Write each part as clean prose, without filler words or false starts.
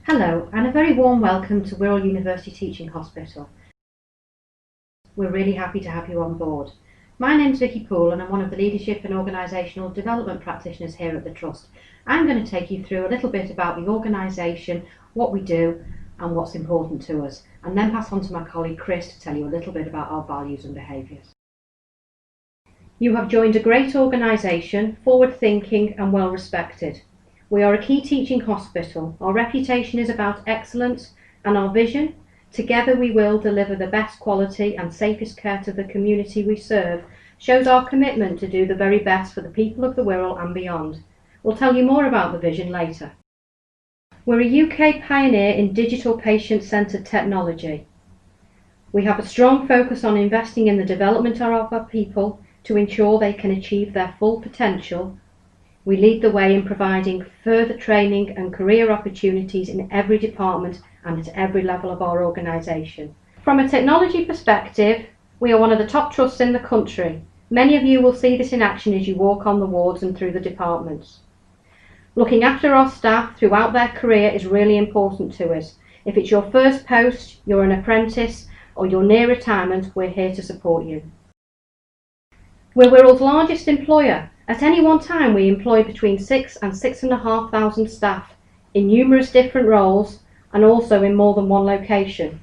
Hello and a very warm welcome to Wirral University Teaching Hospital. We're really happy to have you on board. My name's Vicky Poole and I'm one of the Leadership and Organisational Development practitioners here at the Trust. I'm going to take you through a little bit about the organisation, what we do and what's important to us, and then pass on to my colleague Chris to tell you a little bit about our values and behaviours. You have joined a great organisation, forward-thinking and well respected. We are a key teaching hospital. Our reputation is about excellence, and our vision, together we will deliver the best quality and safest care to the community we serve, shows our commitment to do the very best for the people of the Wirral and beyond. We'll tell you more about the vision later. We're a UK pioneer in digital patient-centred technology. We have a strong focus on investing in the development of our people to ensure they can achieve their full potential. We lead the way in providing further training and career opportunities in every department and at every level of our organisation. From a technology perspective, we are one of the top trusts in the country. Many of you will see this in action as you walk on the wards and through the departments. Looking after our staff throughout their career is really important to us. If it's your first post, you're an apprentice, or you're near retirement, we're here to support you. We're Wirral's largest employer. At any one time, we employ between 6,000 and 6,500 staff in numerous different roles and also in more than one location.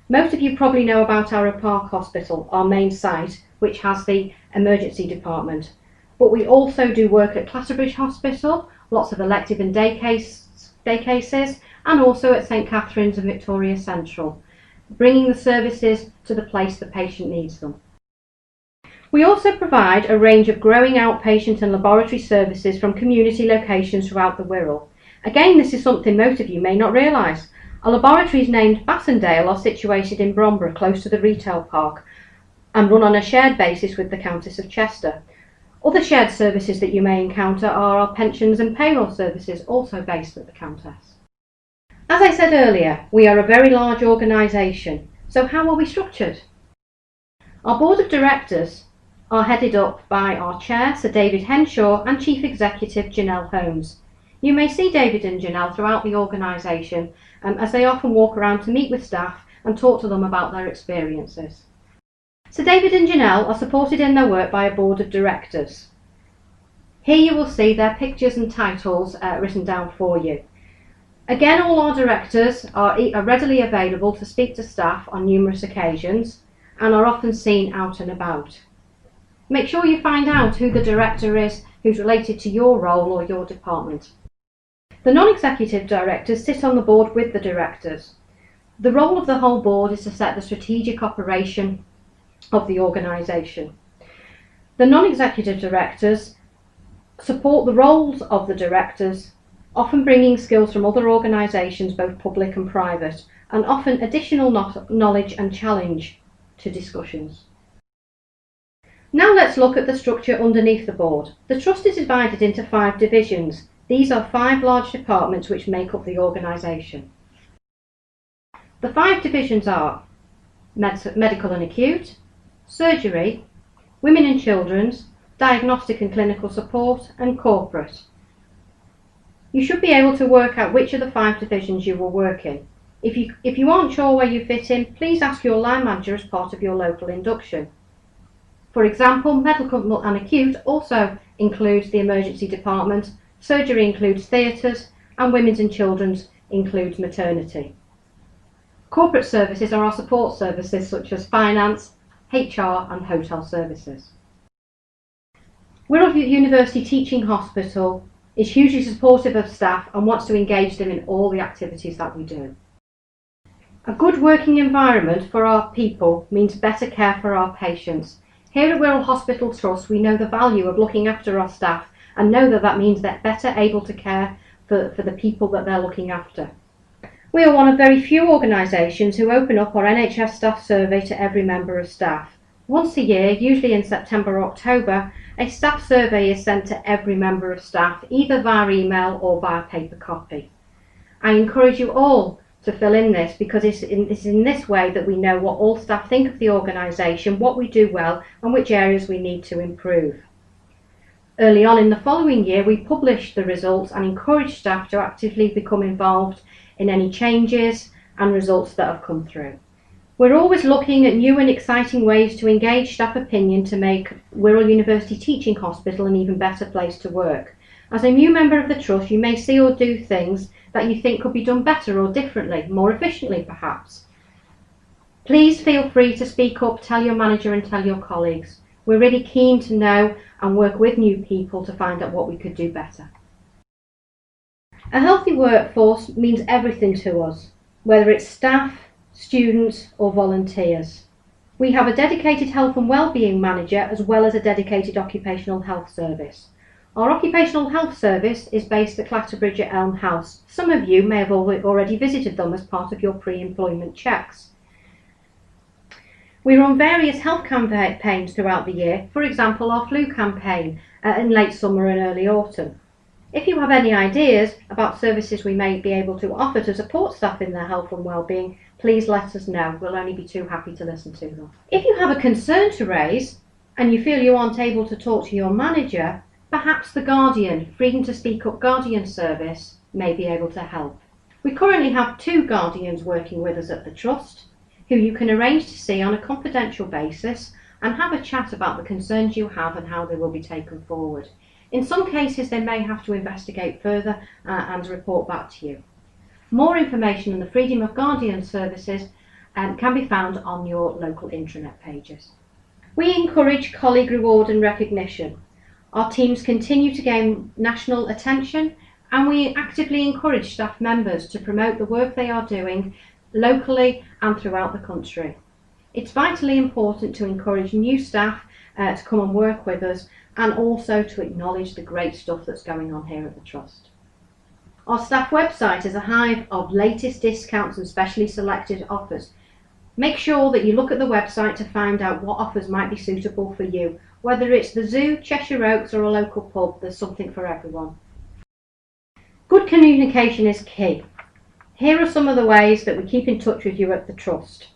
Most of you probably know about our Park Hospital, our main site, which has the emergency department. But we also do work at Clatterbridge Hospital, lots of elective and day cases, and also at St Catherine's and Victoria Central, bringing the services to the place the patient needs them. We also provide a range of growing outpatient and laboratory services from community locations throughout the Wirral. Again, this is something most of you may not realise. Our laboratories named Bassendale are situated in Bromborough, close to the retail park, and run on a shared basis with the Countess of Chester. Other shared services that you may encounter are our pensions and payroll services, also based at the Countess. As I said earlier, we are a very large organisation. So how are we structured? Our board of directors are headed up by our Chair, Sir David Henshaw, and Chief Executive, Janelle Holmes. You may see David and Janelle throughout the organisation as they often walk around to meet with staff and talk to them about their experiences. Sir David and Janelle are supported in their work by a board of directors. Here you will see their pictures and titles written down for you. Again, all our directors are readily available to speak to staff on numerous occasions and are often seen out and about. Make sure you find out who the director is who's related to your role or your department. The non-executive directors sit on the board with the directors. The role of the whole board is to set the strategic operation of the organisation. The non-executive directors support the roles of the directors, often bringing skills from other organisations, both public and private, and often additional knowledge and challenge to discussions. Now let's look at the structure underneath the board. The Trust is divided into 5 divisions. These are 5 large departments which make up the organisation. The 5 divisions are Medical and Acute, Surgery, Women and Children's, Diagnostic and Clinical Support, and Corporate. You should be able to work out which of the 5 divisions you will work in. If you aren't sure where you fit in, please ask your line manager as part of your local induction. For example, Medical and Acute also includes the emergency department, surgery includes theatres, and women's and children's includes maternity. Corporate services are our support services such as finance, HR and hotel services. Wirral University Teaching Hospital is hugely supportive of staff and wants to engage them in all the activities that we do. A good working environment for our people means better care for our patients. Here at Wirral Hospital Trust, we know the value of looking after our staff and know that means they're better able to care for the people that they're looking after. We are one of very few organisations who open up our NHS staff survey to every member of staff. Once a year, usually in September or October, a staff survey is sent to every member of staff, either via email or via paper copy. I encourage you all to fill in this because it's in this way that we know what all staff think of the organisation, what we do well and which areas we need to improve. Early on in the following year, we published the results and encouraged staff to actively become involved in any changes and results that have come through. We're always looking at new and exciting ways to engage staff opinion to make Wirral University Teaching Hospital an even better place to work. As a new member of the Trust, you may see or do things that you think could be done better or differently, more efficiently perhaps. Please feel free to speak up, tell your manager and tell your colleagues. We're really keen to know and work with new people to find out what we could do better. A healthy workforce means everything to us, whether it's staff, students or volunteers. We have a dedicated health and wellbeing manager as well as a dedicated occupational health service. Our occupational health service is based at Clatterbridge at Elm House. Some of you may have already visited them as part of your pre-employment checks. We run various health campaigns throughout the year, for example our flu campaign in late summer and early autumn. If you have any ideas about services we may be able to offer to support staff in their health and wellbeing, please let us know. We'll only be too happy to listen to them. If you have a concern to raise and you feel you aren't able to talk to your manager, perhaps the Guardian, Freedom to Speak Up Guardian service, may be able to help. We currently have 2 Guardians working with us at the Trust, who you can arrange to see on a confidential basis and have a chat about the concerns you have and how they will be taken forward. In some cases they may have to investigate further and report back to you. More information on the Freedom of Guardian services can be found on your local intranet pages. We encourage colleague reward and recognition. Our teams continue to gain national attention and we actively encourage staff members to promote the work they are doing locally and throughout the country. It's vitally important to encourage new staff to come and work with us and also to acknowledge the great stuff that's going on here at the Trust. Our staff website is a hive of latest discounts and specially selected offers. Make sure that you look at the website to find out what offers might be suitable for you. Whether it's the zoo, Cheshire Oaks or a local pub, there's something for everyone. Good communication is key. Here are some of the ways that we keep in touch with you at the Trust.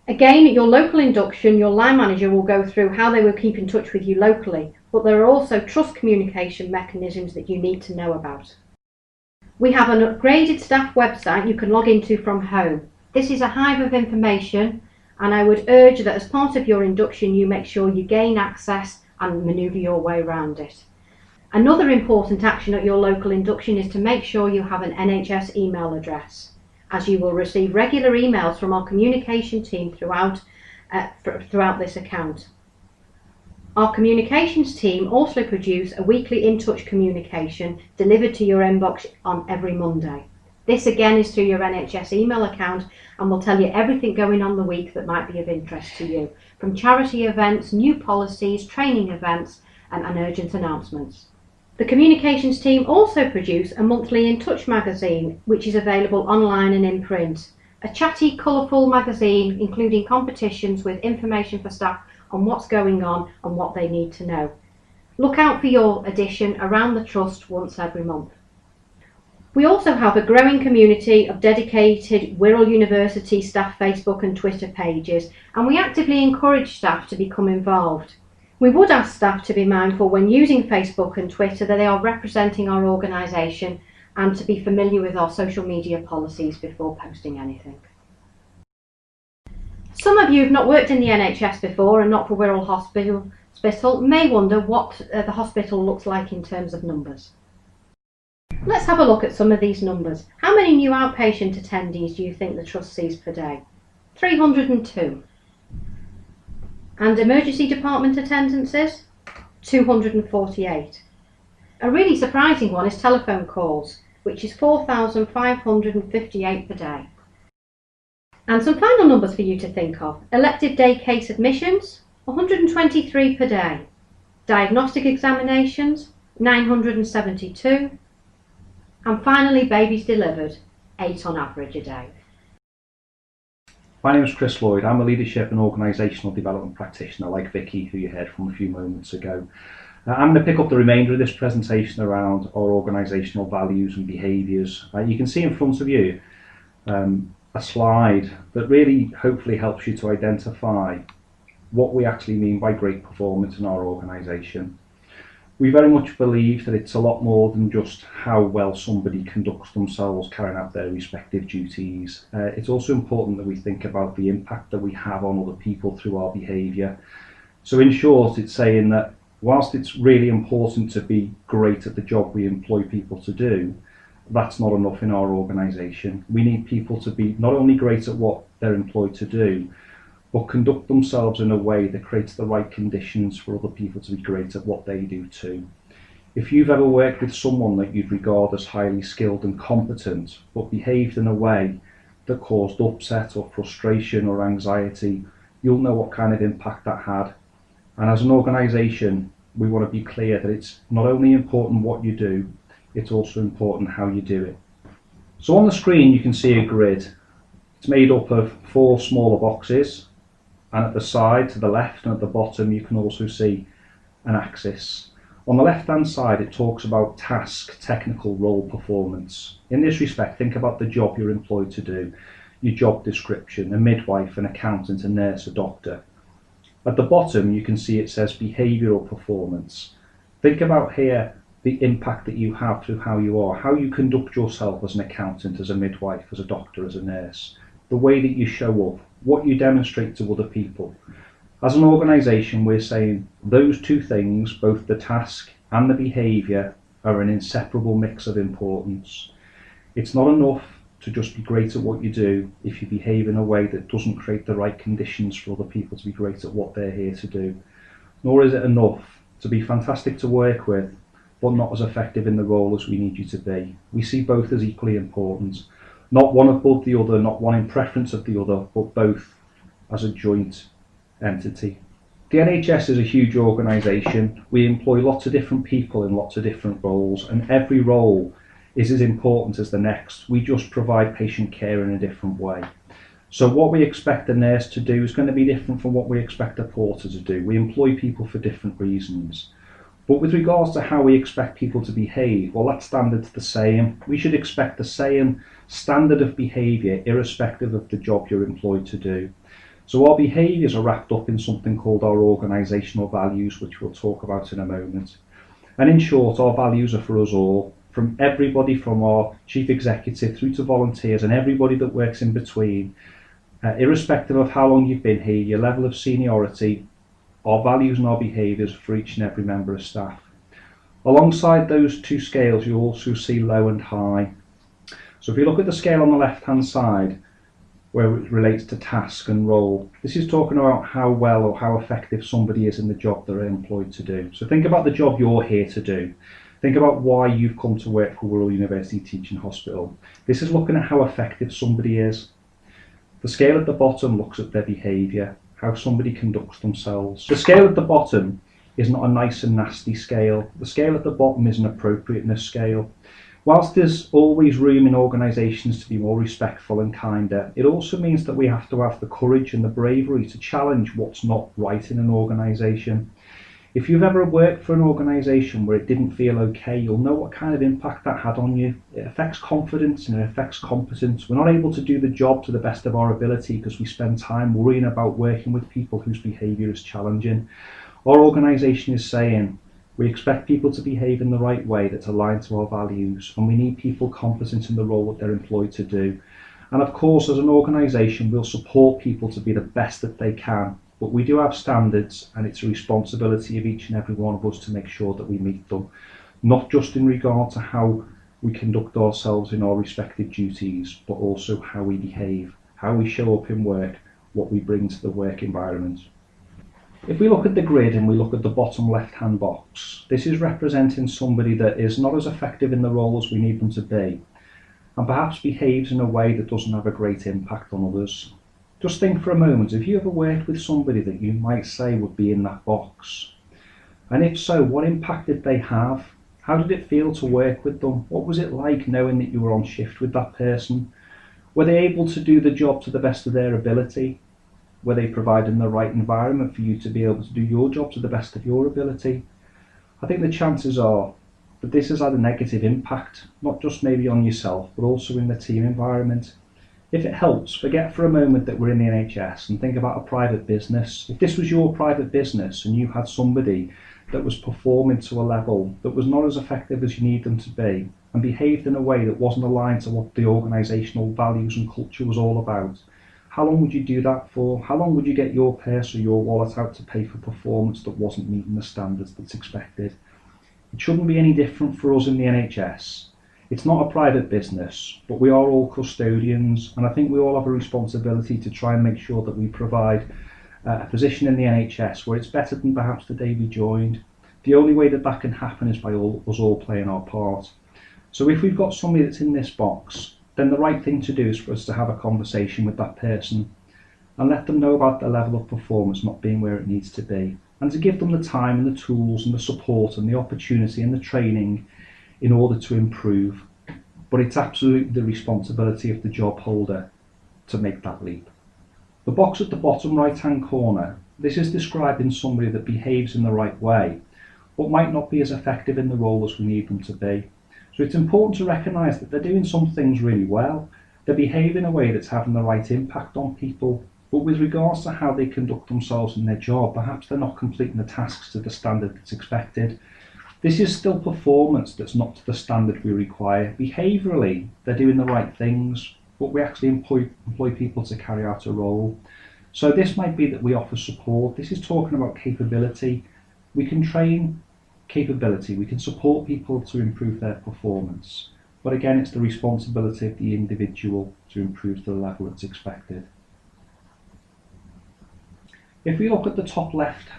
Again, at your local induction, your line manager will go through how they will keep in touch with you locally, but there are also Trust communication mechanisms that you need to know about. We have an upgraded staff website you can log into from home. This is a hive of information and I would urge that as part of your induction you make sure you gain access and manoeuvre your way around it. Another important action at your local induction is to make sure you have an NHS email address, as you will receive regular emails from our communication team throughout this account. Our communications team also produce a weekly In Touch communication delivered to your inbox on every Monday. This again is through your NHS email account and will tell you everything going on the week that might be of interest to you, from charity events, new policies, training events and urgent announcements. The communications team also produce a monthly In Touch magazine, which is available online and in print. A chatty, colourful magazine including competitions with information for staff on what's going on and what they need to know. Look out for your edition around the Trust once every month. We also have a growing community of dedicated Wirral University staff Facebook and Twitter pages, and we actively encourage staff to become involved. We would ask staff to be mindful when using Facebook and Twitter that they are representing our organisation and to be familiar with our social media policies before posting anything. Some of you who've not worked in the NHS before and not for Wirral Hospital may wonder what the hospital looks like in terms of numbers. Let's have a look at some of these numbers. How many new outpatient attendees do you think the Trust sees per day? 302. And emergency department attendances? 248. A really surprising one is telephone calls, which is 4,558 per day. And some final numbers for you to think of. Elective day case admissions, 123 per day. Diagnostic examinations, 972. And finally, babies delivered, 8 on average a day. My name is Chris Lloyd. I'm a leadership and organisational development practitioner like Vicky, who you heard from a few moments ago. I'm going to pick up the remainder of this presentation around our organisational values and behaviours. You can see in front of you a slide that really hopefully helps you to identify what we actually mean by great performance in our organisation. We very much believe that it's a lot more than just how well somebody conducts themselves carrying out their respective duties. It's also important that we think about the impact that we have on other people through our behaviour. So in short, it's saying that whilst it's really important to be great at the job we employ people to do, that's not enough in our organisation. We need people to be not only great at what they're employed to do, but conduct themselves in a way that creates the right conditions for other people to be great at what they do too. If you've ever worked with someone that you'd regard as highly skilled and competent, but behaved in a way that caused upset or frustration or anxiety, you'll know what kind of impact that had. And as an organisation, we want to be clear that it's not only important what you do, it's also important how you do it. So on the screen you can see a grid. It's made up of 4 smaller boxes, and at the side, to the left and at the bottom, you can also see an axis. On the left hand side it talks about task, technical, role, performance. In this respect, think about the job you're employed to do, your job description: a midwife, an accountant, a nurse, a doctor. At the bottom you can see it says behavioural performance. Think about here the impact that you have through how you are, how you conduct yourself as an accountant, as a midwife, as a doctor, as a nurse, the way that you show up, what you demonstrate to other people. As an organisation, we're saying those 2 things, both the task and the behaviour, are an inseparable mix of importance. It's not enough to just be great at what you do if you behave in a way that doesn't create the right conditions for other people to be great at what they're here to do. Nor is it enough to be fantastic to work with, but not as effective in the role as we need you to be. We see both as equally important. Not one above the other, not one in preference of the other, but both as a joint entity. The NHS is a huge organisation. We employ lots of different people in lots of different roles, and every role is as important as the next. We just provide patient care in a different way. So what we expect a nurse to do is going to be different from what we expect a porter to do. We employ people for different reasons. But with regards to how we expect people to behave, well, that standard's the same. We should expect the same standard of behaviour irrespective of the job you're employed to do. So our behaviours are wrapped up in something called our organisational values, which we'll talk about in a moment. And in short, our values are for us all, from everybody from our chief executive through to volunteers and everybody that works in between, irrespective of how long you've been here, your level of seniority. Our values and our behaviours for each and every member of staff. Alongside those 2 scales, you also see low and high. So if you look at the scale on the left hand side, where it relates to task and role, this is talking about how well or how effective somebody is in the job they're employed to do. So think about the job you're here to do. Think about why you've come to work for Wirral University Teaching Hospital. This is looking at how effective somebody is. The scale at the bottom looks at their behaviour, how somebody conducts themselves. The scale at the bottom is not a nice and nasty scale. The scale at the bottom is an appropriateness scale. Whilst there's always room in organisations to be more respectful and kinder, it also means that we have to have the courage and the bravery to challenge what's not right in an organisation. If you've ever worked for an organisation where it didn't feel okay, you'll know what kind of impact that had on you. It affects confidence and it affects competence. We're not able to do the job to the best of our ability because we spend time worrying about working with people whose behaviour is challenging. Our organisation is saying we expect people to behave in the right way that's aligned to our values, and we need people competent in the role that they're employed to do. And of course, as an organisation, we'll support people to be the best that they can. But we do have standards, and it's a responsibility of each and every one of us to make sure that we meet them, not just in regard to how we conduct ourselves in our respective duties, but also how we behave, how we show up in work, what we bring to the work environment. If we look at the grid and we look at the bottom left-hand box, this is representing somebody that is not as effective in the role as we need them to be, and perhaps behaves in a way that doesn't have a great impact on others. Just think for a moment, have you ever worked with somebody that you might say would be in that box? And if so, what impact did they have? How did it feel to work with them? What was it like knowing that you were on shift with that person? Were they able to do the job to the best of their ability? Were they providing the right environment for you to be able to do your job to the best of your ability? I think the chances are that this has had a negative impact, not just maybe on yourself, but also in the team environment. If it helps, forget for a moment that we're in the NHS and think about a private business. If this was your private business and you had somebody that was performing to a level that was not as effective as you need them to be, and behaved in a way that wasn't aligned to what the organisational values and culture was all about, how long would you do that for? How long would you get your purse or your wallet out to pay for performance that wasn't meeting the standards that's expected? It shouldn't be any different for us in the NHS. It's not a private business, but we are all custodians, and I think we all have a responsibility to try and make sure that we provide a position in the NHS where it's better than perhaps the day we joined. The only way that that can happen is by us all playing our part. So if we've got somebody that's in this box, then the right thing to do is for us to have a conversation with that person and let them know about their level of performance not being where it needs to be, and to give them the time and the tools and the support and the opportunity and the training in order to improve. But it's absolutely the responsibility of the job holder to make that leap. The box at the bottom right hand corner, this is describing somebody that behaves in the right way, but might not be as effective in the role as we need them to be. So it's important to recognise that they're doing some things really well, they behave in a way that's having the right impact on people, but with regards to how they conduct themselves in their job, perhaps they're not completing the tasks to the standard that's expected. This is still performance that's not to the standard we require. Behaviourally, they're doing the right things, but we actually employ people to carry out a role. So this might be that we offer support. This is talking about capability. We can train capability, we can support people to improve their performance. But again, it's the responsibility of the individual to improve to the level that's expected. If we look at the top left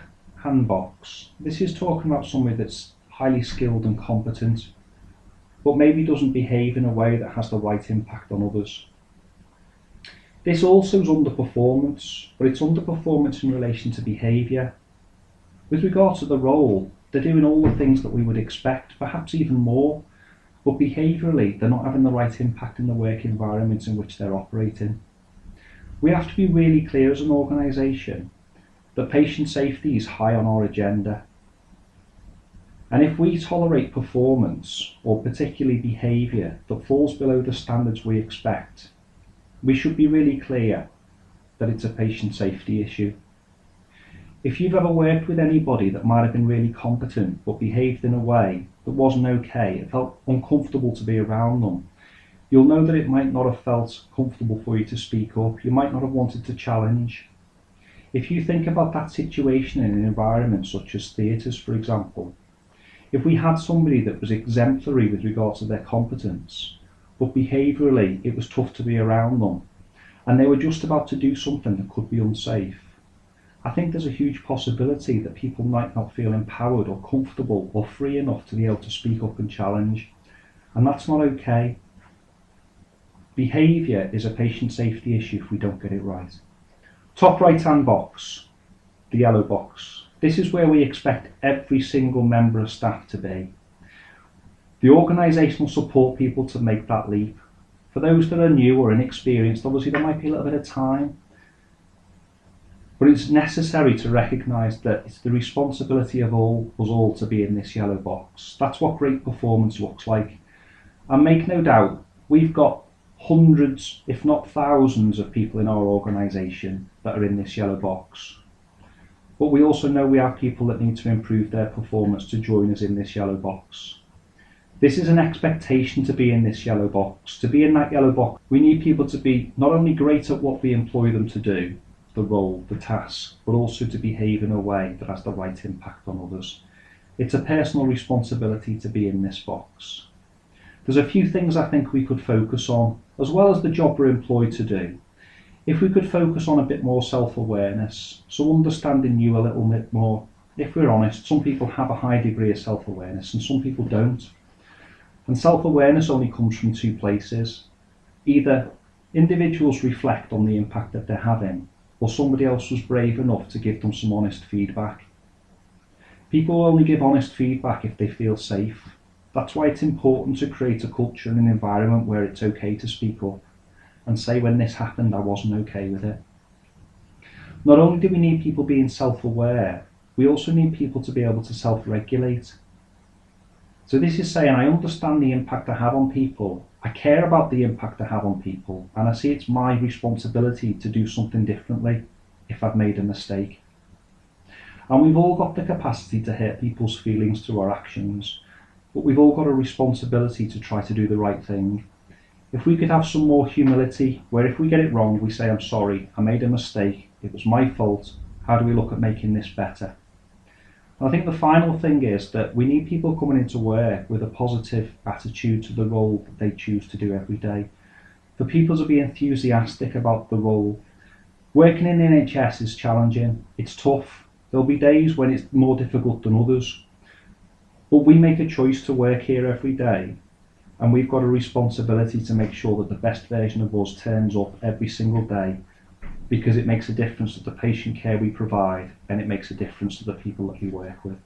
hand box, this is talking about somebody that's highly skilled and competent, but maybe doesn't behave in a way that has the right impact on others. This also is underperformance, but it's underperformance in relation to behaviour. With regard to the role, they're doing all the things that we would expect, perhaps even more, but behaviourally they're not having the right impact in the work environments in which they're operating. We have to be really clear as an organisation that patient safety is high on our agenda. And if we tolerate performance, or particularly behaviour, that falls below the standards we expect, we should be really clear that it's a patient safety issue. If you've ever worked with anybody that might have been really competent but behaved in a way that wasn't okay, it felt uncomfortable to be around them, you'll know that it might not have felt comfortable for you to speak up, you might not have wanted to challenge. If you think about that situation in an environment such as theatres, for example, if we had somebody that was exemplary with regards to their competence, but behaviourally it was tough to be around them, and they were just about to do something that could be unsafe, I think there's a huge possibility that people might not feel empowered or comfortable or free enough to be able to speak up and challenge, and that's not okay. Behaviour is a patient safety issue if we don't get it right. Top right hand box, the yellow box. This is where we expect every single member of staff to be. The organisation will support people to make that leap. For those that are new or inexperienced, obviously there might be a little bit of time, but it's necessary to recognise that it's the responsibility of us all to be in this yellow box. That's what great performance looks like. And make no doubt, we've got hundreds, if not thousands, of people in our organisation that are in this yellow box. But we also know we have people that need to improve their performance to join us in this yellow box. This is an expectation to be in this yellow box. To be in that yellow box, we need people to be not only great at what we employ them to do, the role, the task, but also to behave in a way that has the right impact on others. It's a personal responsibility to be in this box. There's a few things I think we could focus on, as well as the job we're employed to do. If we could focus on a bit more self-awareness, so understanding you a little bit more. If we're honest, some people have a high degree of self-awareness and some people don't. And self-awareness only comes from two places. Either individuals reflect on the impact that they're having, or somebody else was brave enough to give them some honest feedback. People only give honest feedback if they feel safe. That's why it's important to create a culture and an environment where it's okay to speak up and say, when this happened, I wasn't okay with it. Not only do we need people being self-aware, we also need people to be able to self-regulate. So this is saying, I understand the impact I have on people, I care about the impact I have on people, and I see it's my responsibility to do something differently if I've made a mistake. And we've all got the capacity to hurt people's feelings through our actions, but we've all got a responsibility to try to do the right thing. If we could have some more humility, where if we get it wrong, we say, I'm sorry, I made a mistake, it was my fault, how do we look at making this better? And I think the final thing is that we need people coming into work with a positive attitude to the role that they choose to do every day. For people to be enthusiastic about the role. Working in the NHS is challenging, it's tough, there'll be days when it's more difficult than others, but we make a choice to work here every day. And we've got a responsibility to make sure that the best version of us turns up every single day, because it makes a difference to the patient care we provide, and it makes a difference to the people that we work with.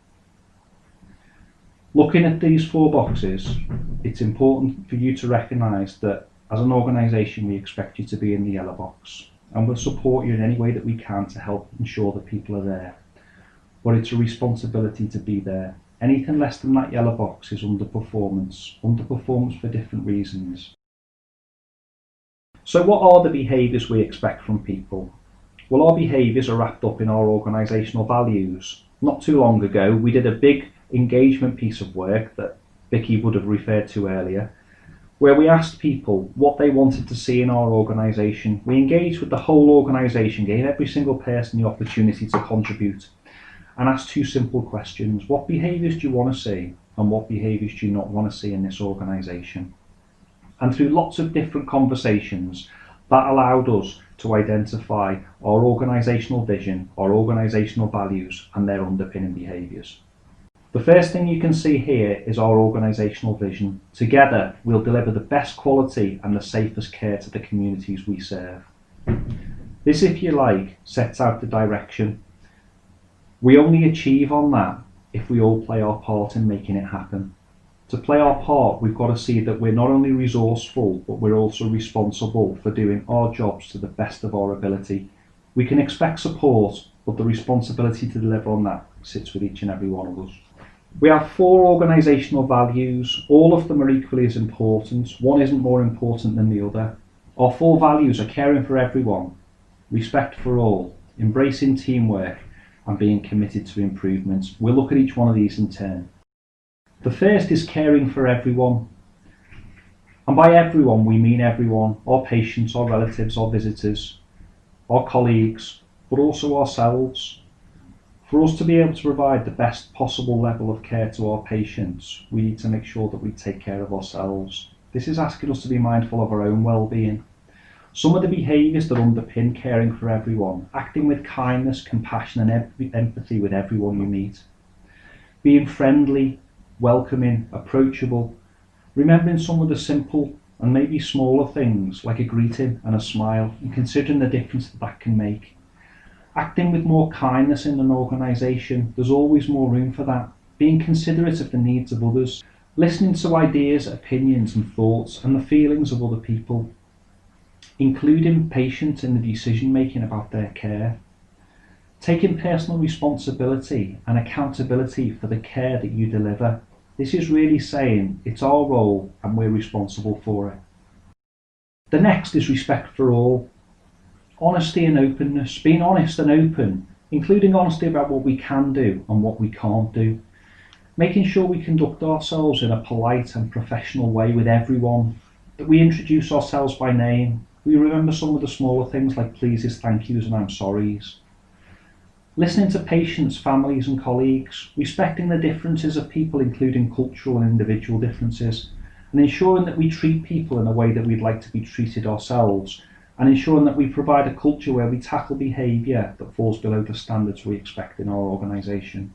Looking at these 4 boxes, it's important for you to recognise that as an organisation we expect you to be in the yellow box, and we'll support you in any way that we can to help ensure that people are there. But it's a responsibility to be there. Anything less than that yellow box is underperformance for different reasons. So what are the behaviours we expect from people? Well, our behaviours are wrapped up in our organisational values. Not too long ago, we did a big engagement piece of work that Vicky would have referred to earlier, where we asked people what they wanted to see in our organisation. We engaged with the whole organisation, gave every single person the opportunity to contribute, and asked 2 simple questions. What behaviours do you want to see, and what behaviours do you not want to see in this organisation? And through lots of different conversations, that allowed us to identify our organisational vision, our organisational values, and their underpinning behaviours. The first thing you can see here is our organisational vision. Together, we'll deliver the best quality and the safest care to the communities we serve. This, if you like, sets out the direction. We only achieve on that if we all play our part in making it happen. To play our part, we've got to see that we're not only resourceful, but we're also responsible for doing our jobs to the best of our ability. We can expect support, but the responsibility to deliver on that sits with each and every one of us. We have 4 organisational values. All of them are equally as important. One isn't more important than the other. Our 4 values are caring for everyone, respect for all, embracing teamwork, and being committed to improvements. We'll look at each one of these in turn. The first is caring for everyone. And by everyone, we mean everyone, our patients, our relatives, our visitors, our colleagues, but also ourselves. For us to be able to provide the best possible level of care to our patients, we need to make sure that we take care of ourselves. This is asking us to be mindful of our own well-being. Some of the behaviours that underpin caring for everyone: acting with kindness, compassion and empathy with everyone you meet, being friendly, welcoming, approachable, remembering some of the simple and maybe smaller things like a greeting and a smile, and considering the difference that can make. Acting with more kindness in an organisation, there's always more room for that. Being considerate of the needs of others, listening to ideas, opinions and thoughts and the feelings of other people, including patients in the decision making about their care, taking personal responsibility and accountability for the care that you deliver. This is really saying it's our role and we're responsible for it. The next is respect for all. Honesty and openness, being honest and open, including honesty about what we can do and what we can't do. Making sure we conduct ourselves in a polite and professional way with everyone, that we introduce ourselves by name, we remember some of the smaller things like pleases, thank yous and I'm sorries. Listening to patients, families and colleagues, respecting the differences of people including cultural and individual differences, and ensuring that we treat people in a way that we'd like to be treated ourselves, and ensuring that we provide a culture where we tackle behaviour that falls below the standards we expect in our organisation.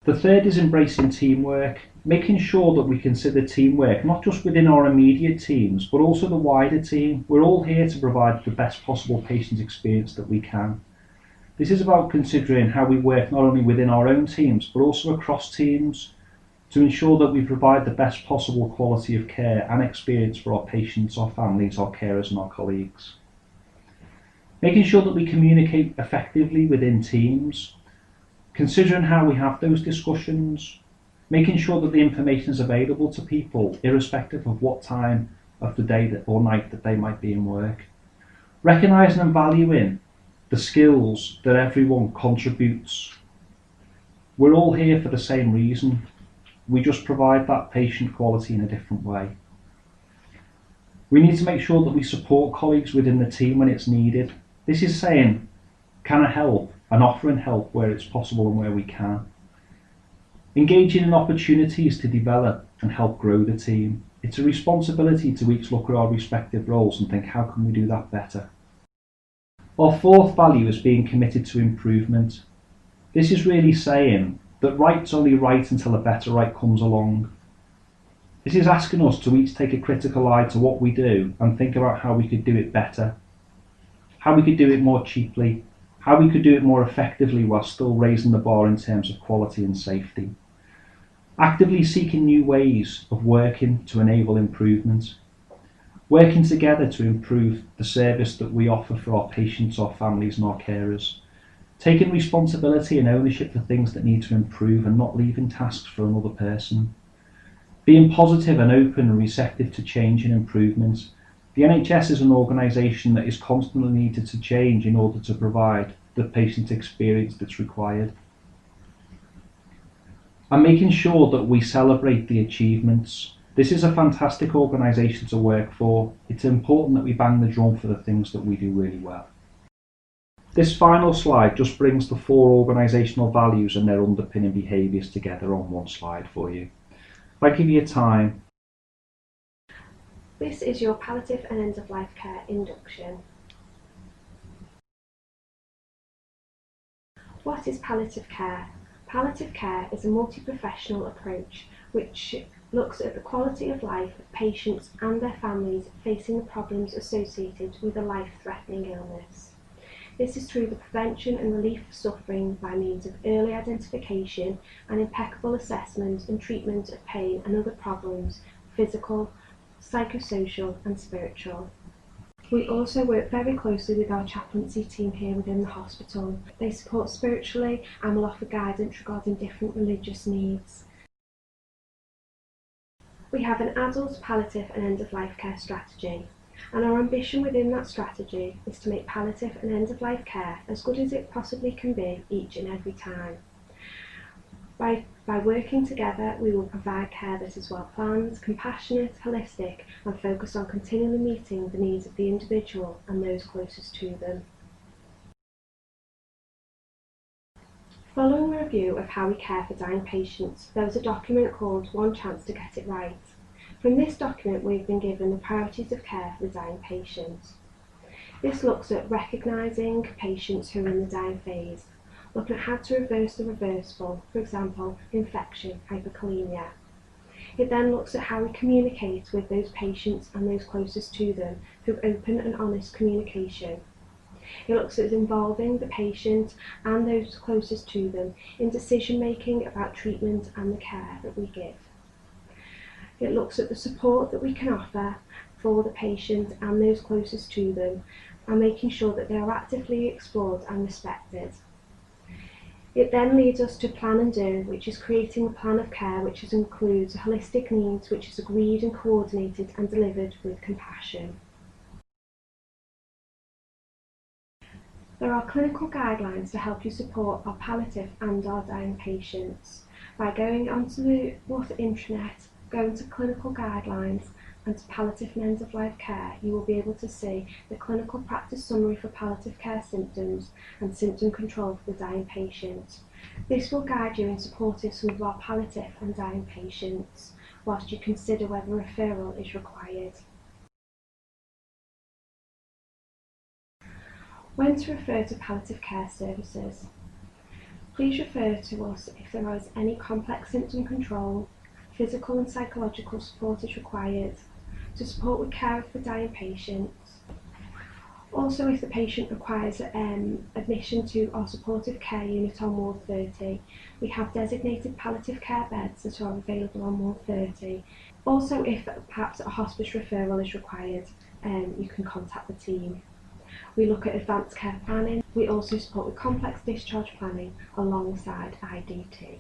The third is embracing teamwork, making sure that we consider teamwork not just within our immediate teams, but also the wider team. We're all here to provide the best possible patient experience that we can. This is about considering how we work not only within our own teams, but also across teams to ensure that we provide the best possible quality of care and experience for our patients, our families, our carers and our colleagues. Making sure that we communicate effectively within teams, considering how we have those discussions, making sure that the information is available to people irrespective of what time of the day or night that they might be in work, recognising and valuing the skills that everyone contributes. We're all here for the same reason. We just provide that patient quality in a different way. We need to make sure that we support colleagues within the team when it's needed. This is saying, can I help, and offering help where it's possible and where we can. Engaging in opportunities to develop and help grow the team. It's a responsibility to each look at our respective roles and think, how can we do that better? Our fourth value is being committed to improvement. This is really saying that right's only right until a better right comes along. This is asking us to each take a critical eye to what we do and think about how we could do it better, how we could do it more cheaply, how we could do it more effectively while still raising the bar in terms of quality and safety. Actively seeking new ways of working to enable improvement. Working together to improve the service that we offer for our patients, our families and our carers. Taking responsibility and ownership for things that need to improve and not leaving tasks for another person. Being positive and open and receptive to change and improvement. The NHS is an organisation that is constantly needed to change in order to provide the patient experience that's required. And making sure that we celebrate the achievements. This is a fantastic organisation to work for. It's important that we bang the drum for the things that we do really well. This final slide just brings the 4 organisational values and their underpinning behaviours together on one slide for you. If I give you time. This is your palliative and end-of-life care induction. What is palliative care? Palliative care is a multi-professional approach which looks at the quality of life of patients and their families facing the problems associated with a life-threatening illness. This is through the prevention and relief of suffering by means of early identification and impeccable assessment and treatment of pain and other problems, physical, psychosocial and spiritual. We also work very closely with our chaplaincy team here within the hospital. They support spiritually and will offer guidance regarding different religious needs. We have an adult, palliative and end-of-life care strategy, and our ambition within that strategy is to make palliative and end-of-life care as good as it possibly can be each and every time. By working together, we will provide care that is well planned, compassionate, holistic and focused on continually meeting the needs of the individual and those closest to them. Following a review of how we care for dying patients, there was a document called One Chance to Get It Right. From this document, we've been given the priorities of care for the dying patient. This looks at recognising patients who are in the dying phase, looking at how to reverse the reversible, for example, infection, hyperkalemia. It then looks at how we communicate with those patients and those closest to them through open and honest communication. It looks at involving the patient and those closest to them in decision making about treatment and the care that we give. It looks at the support that we can offer for the patient and those closest to them and making sure that they are actively explored and respected. It then leads us to plan and do, which is creating a plan of care which includes holistic needs which is agreed and coordinated and delivered with compassion. There are clinical guidelines to help you support our palliative and our dying patients. By going onto the Water intranet, going to clinical guidelines and to palliative and end-of-life care, you will be able to see the clinical practice summary for palliative care symptoms and symptom control for the dying patient. This will guide you in supporting some of our palliative and dying patients, whilst you consider whether referral is required. When to refer to palliative care services. Please refer to us if there is any complex symptom control, physical and psychological support is required, to support with care for dying patients. Also, if the patient requires admission to our supportive care unit on Ward 30, we have designated palliative care beds that are available on Ward 30. Also, if perhaps a hospice referral is required, you can contact the team. We look at advanced care planning. We also support with complex discharge planning alongside IDT.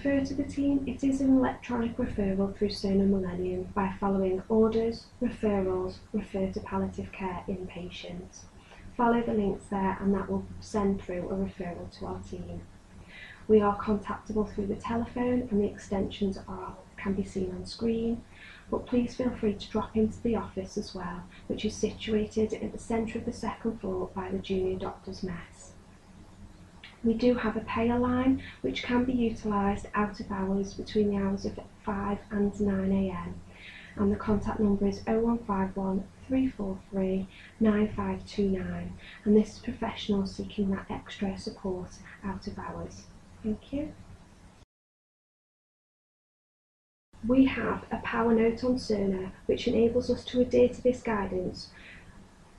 refer to the team, it is an electronic referral through Cerner Millennium by following orders, referrals, refer to palliative care inpatient. Follow the links there and that will send through a referral to our team. We are contactable through the telephone and the extensions can be seen on screen, but please feel free to drop into the office as well, which is situated at the centre of the second floor by the junior doctor's mess. We do have a payer line which can be utilised out of hours between the hours of 5 and 9 AM, and the contact number is 0151 343 9529, and this is professionals seeking that extra support out of hours. Thank you. We have a power note on Cerner which enables us to adhere to this guidance.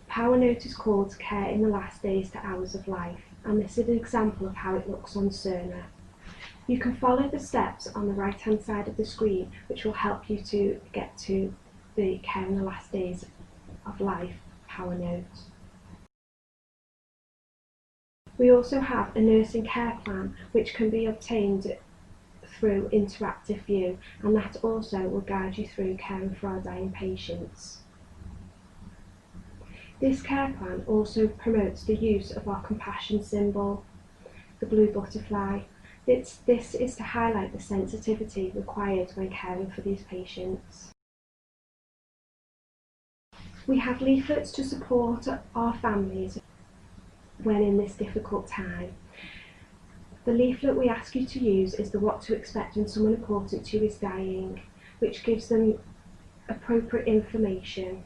Power note is called Care in the Last Days to Hours of Life, and this is an example of how it looks on Cerner. You can follow the steps on the right hand side of the screen which will help you to get to the Care in the Last Days of Life power note. We also have a nursing care plan which can be obtained through interactive view, and that also will guide you through caring for our dying patients. This care plan also promotes the use of our compassion symbol, the blue butterfly. This is to highlight the sensitivity required when caring for these patients. We have leaflets to support our families when in this difficult time. The leaflet we ask you to use is the What to Expect When Someone Important to You is Dying, which gives them appropriate information.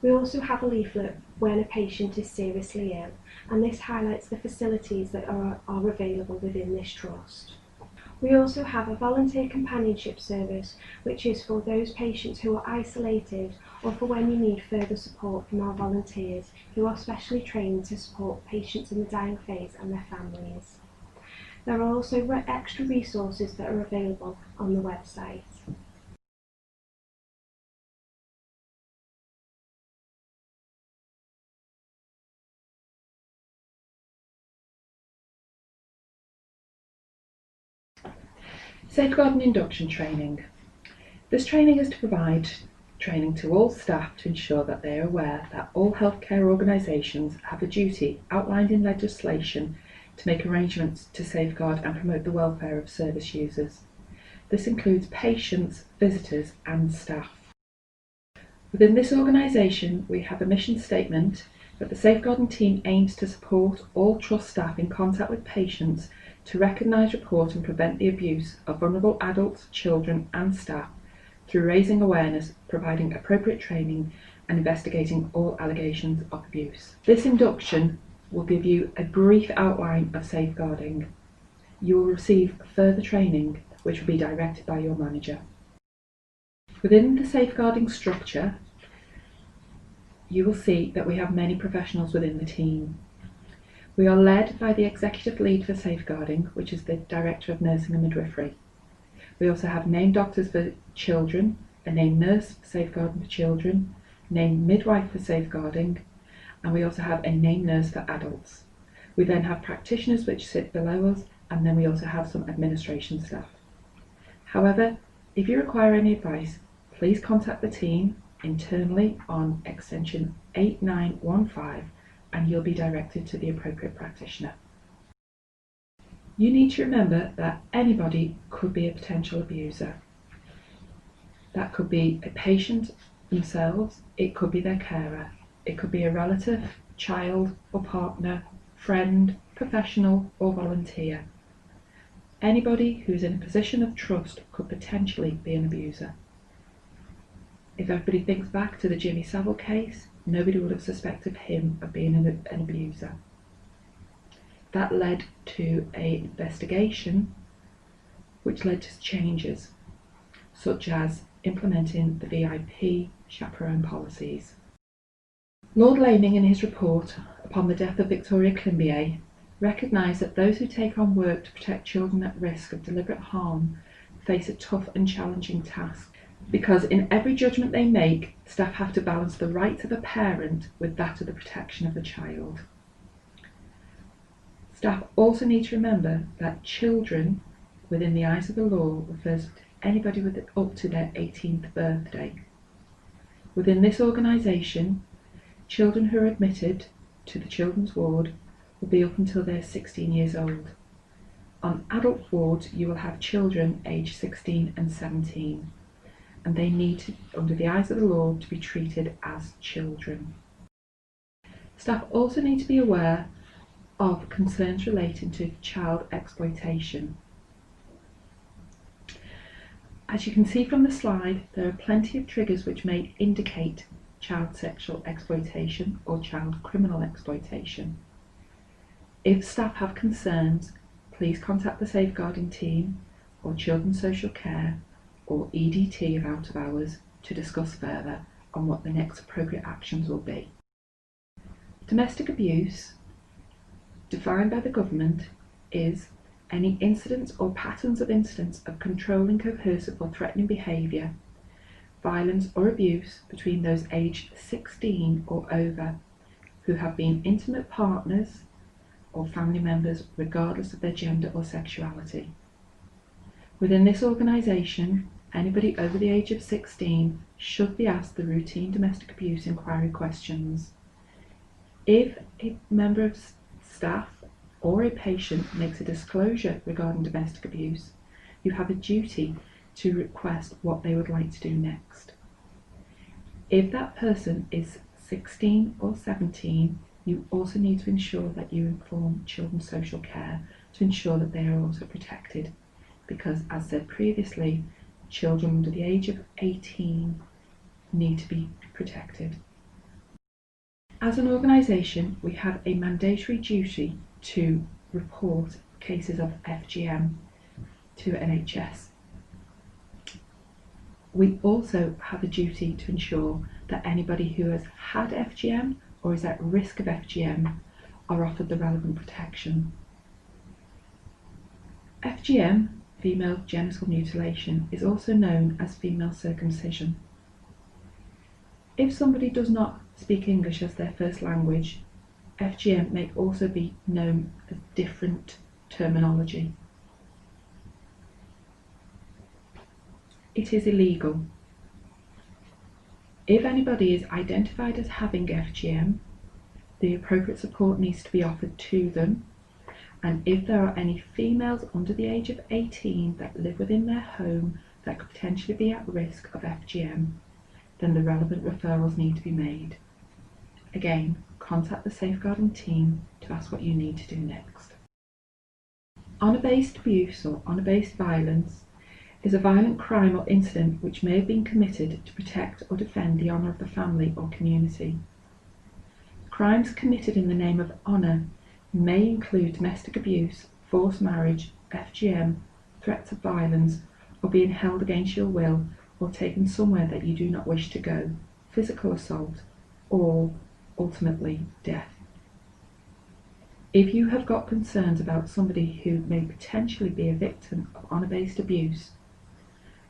We also have a leaflet when a patient is seriously ill, and this highlights the facilities that are available within this trust. We also have a volunteer companionship service, which is for those patients who are isolated or for when you need further support from our volunteers who are specially trained to support patients in the dying phase and their families. There are also extra resources that are available on the website. Safeguard and induction training. This training is to provide training to all staff to ensure that they are aware that all healthcare organisations have a duty outlined in legislation to make arrangements to safeguard and promote the welfare of service users. This includes patients, visitors and staff. Within this organisation, we have a mission statement that the safeguarding team aims to support all trust staff in contact with patients to recognise, report and prevent the abuse of vulnerable adults, children and staff through raising awareness, providing appropriate training and investigating all allegations of abuse. This induction will give you a brief outline of safeguarding. You will receive further training which will be directed by your manager. Within the safeguarding structure, you will see that we have many professionals within the team. We are led by the Executive Lead for Safeguarding, which is the Director of Nursing and Midwifery. We also have named doctors for children, a named nurse for safeguarding for children, named midwife for safeguarding, and we also have a named nurse for adults. We then have practitioners which sit below us, and then we also have some administration staff. However, if you require any advice, please contact the team internally on extension 8915 and you'll be directed to the appropriate practitioner. You need to remember that anybody could be a potential abuser. That could be a patient themselves, it could be their carer, it could be a relative, child or partner, friend, professional or volunteer. Anybody who's in a position of trust could potentially be an abuser. If everybody thinks back to the Jimmy Savile case, nobody would have suspected him of being an abuser. That led to an investigation which led to changes, such as implementing the VIP chaperone policies. Lord Laming, in his report upon the death of Victoria Climbié, recognised that those who take on work to protect children at risk of deliberate harm face a tough and challenging task, because in every judgment they make, staff have to balance the rights of a parent with that of the protection of the child. Staff also need to remember that children within the eyes of the law refers to anybody with up to their 18th birthday. Within this organisation, children who are admitted to the children's ward will be up until they're 16 years old. On adult wards, you will have children aged 16 and 17, and they need to, under the eyes of the law, to be treated as children. Staff also need to be aware of concerns relating to child exploitation. As you can see from the slide, there are plenty of triggers which may indicate child sexual exploitation or child criminal exploitation. If staff have concerns, please contact the safeguarding team or children's social care or EDT of out of hours to discuss further on what the next appropriate actions will be. Domestic abuse, defined by the government, is any incidents or patterns of incidents of controlling, coercive or threatening behaviour, violence or abuse between those aged 16 or over who have been intimate partners or family members regardless of their gender or sexuality. Within this organisation, anybody over the age of 16 should be asked the routine domestic abuse inquiry questions. If a member of staff or a patient makes a disclosure regarding domestic abuse, you have a duty to request what they would like to do next. If that person is 16 or 17, you also need to ensure that you inform children's social care to ensure that they are also protected, because as said previously, children under the age of 18 need to be protected. As an organisation, we have a mandatory duty to report cases of FGM to NHS. We also have a duty to ensure that anybody who has had FGM or is at risk of FGM are offered the relevant protection. FGM, female genital mutilation, is also known as female circumcision. If somebody does not speak English as their first language, FGM may also be known as different terminology. It is illegal. If anybody is identified as having FGM, the appropriate support needs to be offered to them, and if there are any females under the age of 18 that live within their home that could potentially be at risk of FGM, then the relevant referrals need to be made. Again, contact the safeguarding team to ask what you need to do next. Honour-based abuse or honour-based violence is a violent crime or incident which may have been committed to protect or defend the honour of the family or community. Crimes committed in the name of honour may include domestic abuse, forced marriage, FGM, threats of violence, or being held against your will or taken somewhere that you do not wish to go, physical assault, or ultimately death. If you have got concerns about somebody who may potentially be a victim of honour-based abuse,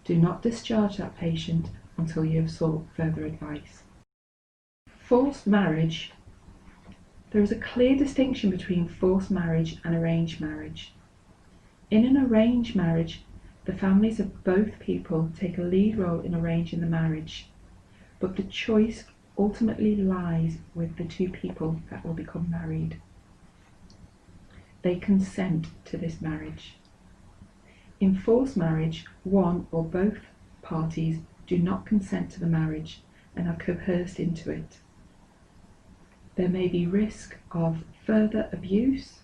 do not discharge that patient until you have sought further advice. Forced marriage. There is a clear distinction between forced marriage and arranged marriage. In an arranged marriage, the families of both people take a lead role in arranging the marriage, but the choice ultimately lies with the two people that will become married. They consent to this marriage. In forced marriage, one or both parties do not consent to the marriage and are coerced into it. There may be risk of further abuse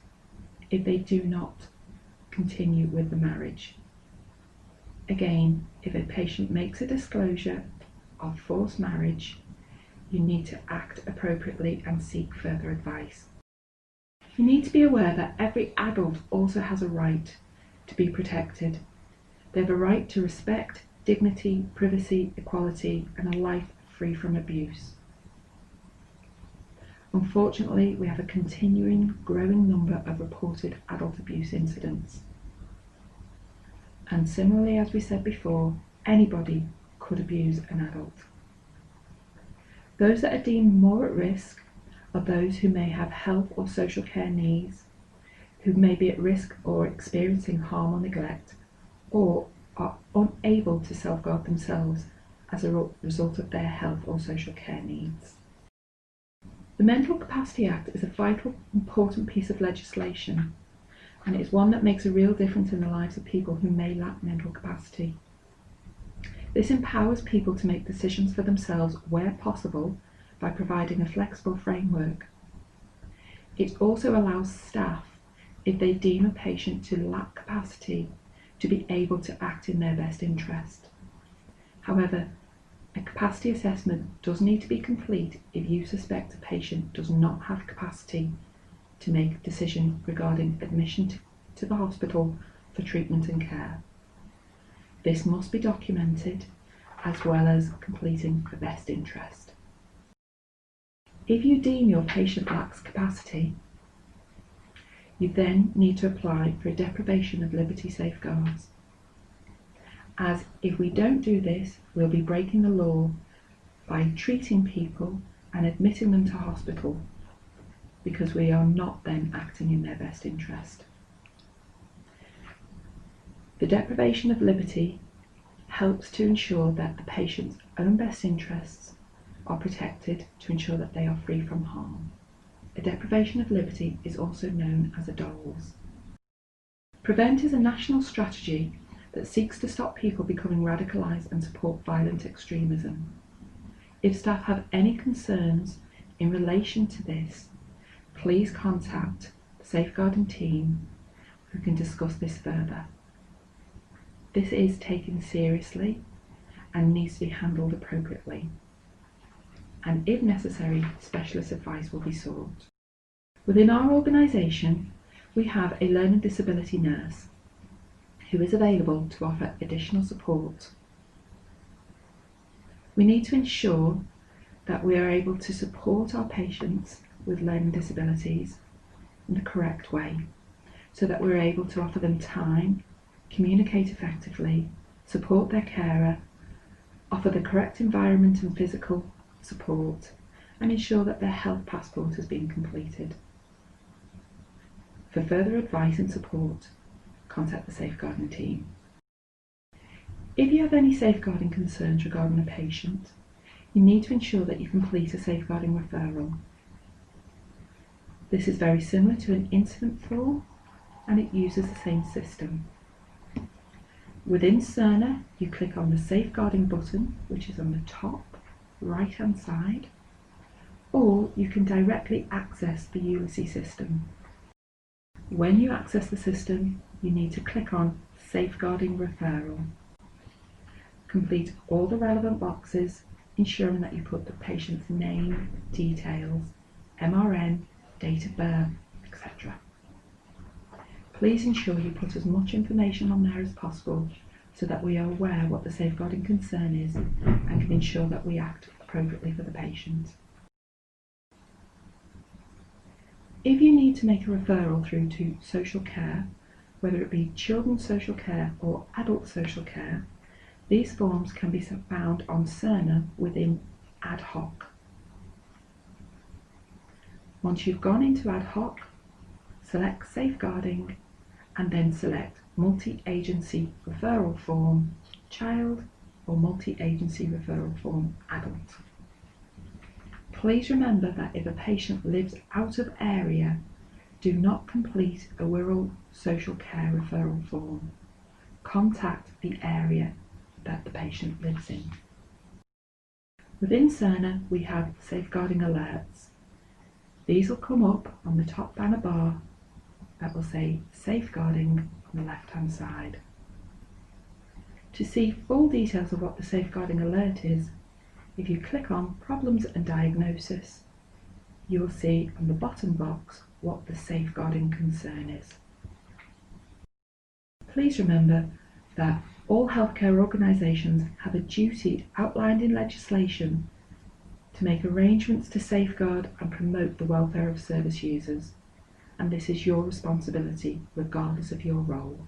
if they do not continue with the marriage. Again, if a patient makes a disclosure of forced marriage, you need to act appropriately and seek further advice. You need to be aware that every adult also has a right to be protected. They have a right to respect, dignity, privacy, equality, and a life free from abuse. Unfortunately, we have a continuing, growing number of reported adult abuse incidents. And similarly, as we said before, anybody could abuse an adult. Those that are deemed more at risk are those who may have health or social care needs, who may be at risk or experiencing harm or neglect, or are unable to safeguard themselves as a result of their health or social care needs. The Mental Capacity Act is a vital, important piece of legislation, and it is one that makes a real difference in the lives of people who may lack mental capacity. This empowers people to make decisions for themselves where possible by providing a flexible framework. It also allows staff, if they deem a patient to lack capacity, to be able to act in their best interest. However, a capacity assessment does need to be complete if you suspect a patient does not have capacity to make a decision regarding admission to the hospital for treatment and care. This must be documented as well as completing the best interest. If you deem your patient lacks capacity, you then need to apply for a deprivation of liberty safeguards, as if we don't do this, we'll be breaking the law by treating people and admitting them to hospital because we are not then acting in their best interest. The deprivation of liberty helps to ensure that the patient's own best interests are protected to ensure that they are free from harm. A deprivation of liberty is also known as a DOLS. Prevent is a national strategy that seeks to stop people becoming radicalised and support violent extremism. If staff have any concerns in relation to this, please contact the safeguarding team who can discuss this further. This is taken seriously and needs to be handled appropriately, and if necessary, specialist advice will be sought. Within our organisation, we have a learning disability nurse who is available to offer additional support. We need to ensure that we are able to support our patients with learning disabilities in the correct way, so that we're able to offer them time, communicate effectively, support their carer, offer the correct environment and physical support, and ensure that their health passport has been completed. For further advice and support, contact the safeguarding team. If you have any safeguarding concerns regarding a patient, you need to ensure that you complete a safeguarding referral. This is very similar to an incident form, and it uses the same system. Within Cerner, you click on the safeguarding button, which is on the top right hand side, or you can directly access the Ulysses system. When you access the system, you need to click on Safeguarding Referral. Complete all the relevant boxes, ensuring that you put the patient's name, details, MRN, date of birth, etc. Please ensure you put as much information on there as possible so that we are aware what the safeguarding concern is and can ensure that we act appropriately for the patient. If you need to make a referral through to social care, whether it be children's social care or adult social care, these forms can be found on Cerner within Ad Hoc. Once you've gone into Ad Hoc, select Safeguarding and then select Multi-Agency Referral Form Child or Multi-Agency Referral Form Adult. Please remember that if a patient lives out of area, do not complete a Wirral social care referral form. Contact the area that the patient lives in. Within Cerner, we have safeguarding alerts. These will come up on the top banner bar that will say Safeguarding on the left-hand side. To see full details of what the safeguarding alert is, if you click on Problems and Diagnosis, you will see on the bottom box what the safeguarding concern is. Please remember that all healthcare organisations have a duty outlined in legislation to make arrangements to safeguard and promote the welfare of service users, and this is your responsibility regardless of your role.